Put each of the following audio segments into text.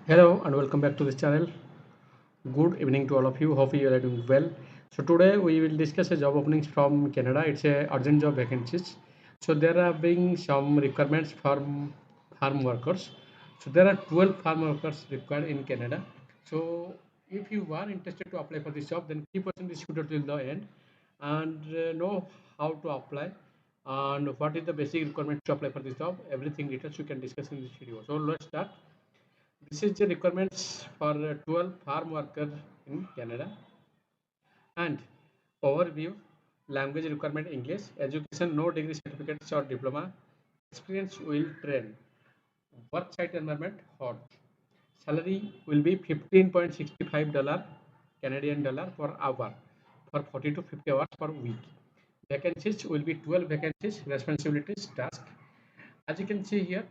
Hello and welcome back to this channel. Good evening to all of you. Hope you are doing well. So today we will discuss a job openings from Canada. It's a urgent job vacancies. So there are being some requirements from farm workers. So there are 12 farm workers required in Canada. So if you are interested to apply for this job, then keep watching this video till the end and know how to apply and what is the basic requirement to apply for this job. Everything details you can discuss in this video. So let's start. This is the requirements for 12 farm workers in Canada. And overview: language requirement English, education no degree certificates or diploma, experience will train, work site environment hot, salary will be $15.65 Canadian dollar per hour for 40 to 50 hours per week. Vacancies will be 12 vacancies, responsibilities, task. As you can see here,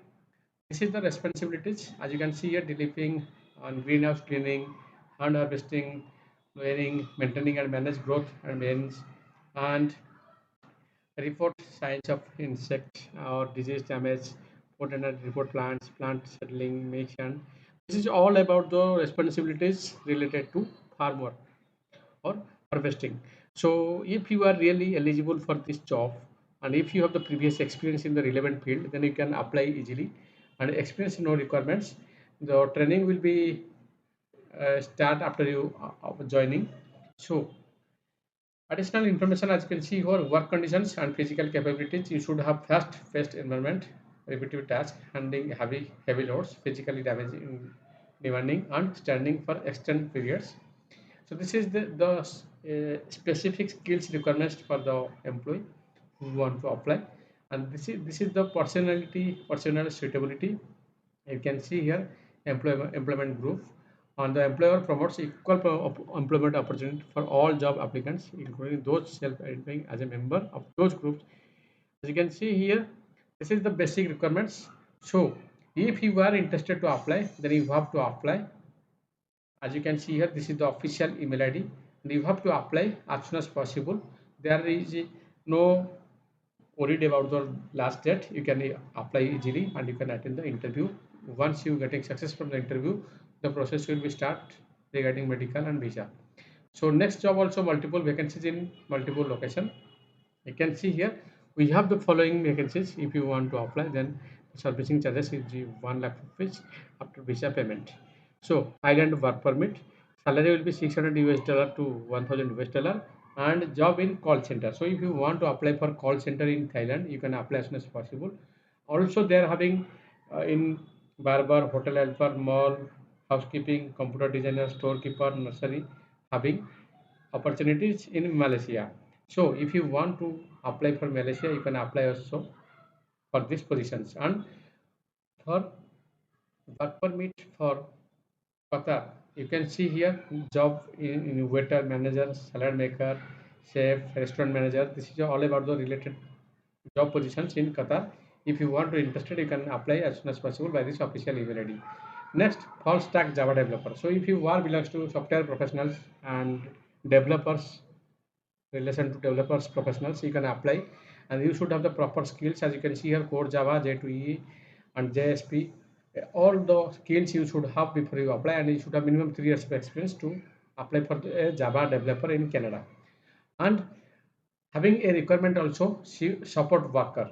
this is the responsibilities. As you can see here, Deleafing on greenhouse cleaning, hand harvesting, clearing, maintaining and manage growth and maintenance, and report signs of insect or disease damage, put and report plants, plant settling, mission. This is all about the responsibilities related to farm work or harvesting. So if you are really eligible for this job and if you have the previous experience in the relevant field, then you can apply easily. And experience no requirements. The training will be start after you joining. So additional information, as you can see here: work conditions and physical capabilities. You should have fast-paced environment, repetitive tasks, handling heavy loads, physically damaging, demanding, and standing for extended periods. So this is the specific skills requirements for the employee who want to apply, and this is the personal suitability. You can see here employment group, and the employer promotes equal employment opportunity for all job applicants, including those self-identifying as a member of those groups. As you can see here, this is the basic requirements. So if you are interested to apply, then you have to apply. As you can see here, this is the official email ID and you have to apply as soon as possible. There is no worried about the last date. You can apply easily and you can attend the interview. Once you getting success from the interview, the process will be start regarding medical and visa. So next job also multiple vacancies in multiple location. You can see here we have the following vacancies. If you want to apply, then servicing charges is 1 lakh rupees after visa payment. So Thailand work permit, salary will be 600 US dollar to 1000 US dollar, and job in call center. So if you want to apply for call center in Thailand, you can apply as soon as possible. Also they are having in barber, hotel helper, mall, housekeeping, computer designer, storekeeper, nursery, having opportunities in Malaysia. So if you want to apply for Malaysia, you can apply also for these positions. And for work permit for Qatar, you can see here job in waiter, manager, salad maker, chef, restaurant manager. This is all about the related job positions in Qatar. If you want to interested, you can apply as soon as possible by this official email ID. Next, full stack Java developer. So if you are belongs to software professionals and developers, relation to developers professionals, you can apply and you should have the proper skills. As you can see here, core Java, J2E and JSP, all the skills you should have before you apply, and you should have minimum 3 years of experience to apply for a Java developer in Canada. And having a requirement also support worker.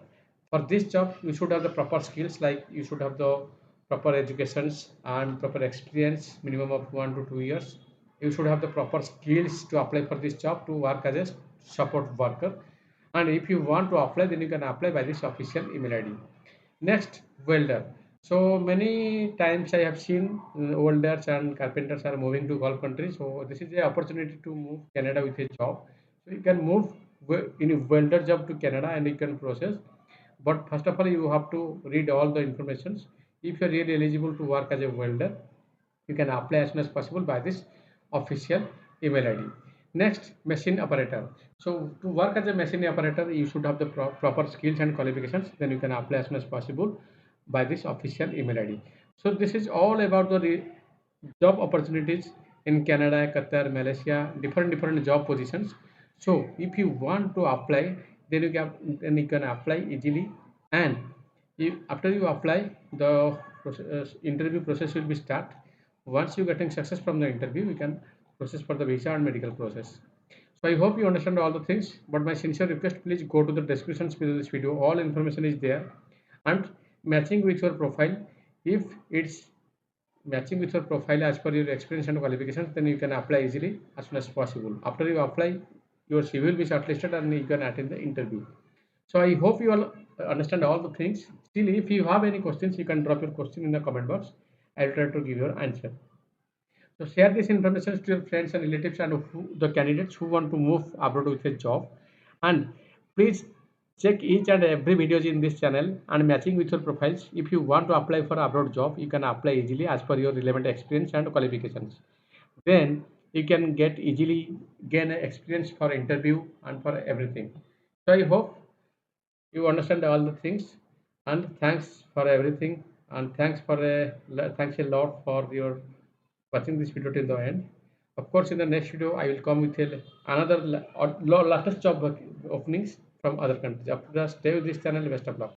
For this job you should have the proper skills, like you should have the proper educations and proper experience, minimum of 1 to 2 years. You should have the proper skills to apply for this job to work as a support worker. And if you want to apply, then you can apply by this official email ID. Next, welder. So many times I have seen welders and carpenters are moving to Gulf countries. So this is the opportunity to move Canada with a job. So you can move in a welder job to Canada and you can process. But first of all, you have to read all the informations. If you are really eligible to work as a welder, you can apply as soon as possible by this official email ID. Next, machine operator. So to work as a machine operator, you should have the proper skills and qualifications. Then you can apply as soon as possible by this official email ID. So this is all about the job opportunities in Canada, Qatar, Malaysia, different job positions. So if you want to apply, then you can apply easily. And after you apply, the interview process will be start. Once you getting success from the interview, you can process for the visa and medical process. So I hope you understand all the things, but my sincere request, please go to the description below this video. All information is there, and matching with your profile. If it's matching with your profile as per your experience and qualifications, then you can apply easily as soon as possible. After you apply, your CV will be shortlisted and you can attend the interview. So I hope you all understand all the things. Still, if you have any questions, you can drop your question in the comment box. I will try to give your answer. So share this information to your friends and relatives and the candidates who want to move abroad with a job. And please check each and every videos in this channel and matching with your profiles. If you want to apply for abroad job, you can apply easily as per your relevant experience and qualifications. Then you can get easily gain experience for interview and for everything. So I hope you understand all the things, and thanks for everything, and thanks a lot for your watching this video till the end. Of course, in the next video I will come with another latest job openings from other countries. After that, stay with this channel. Best of luck.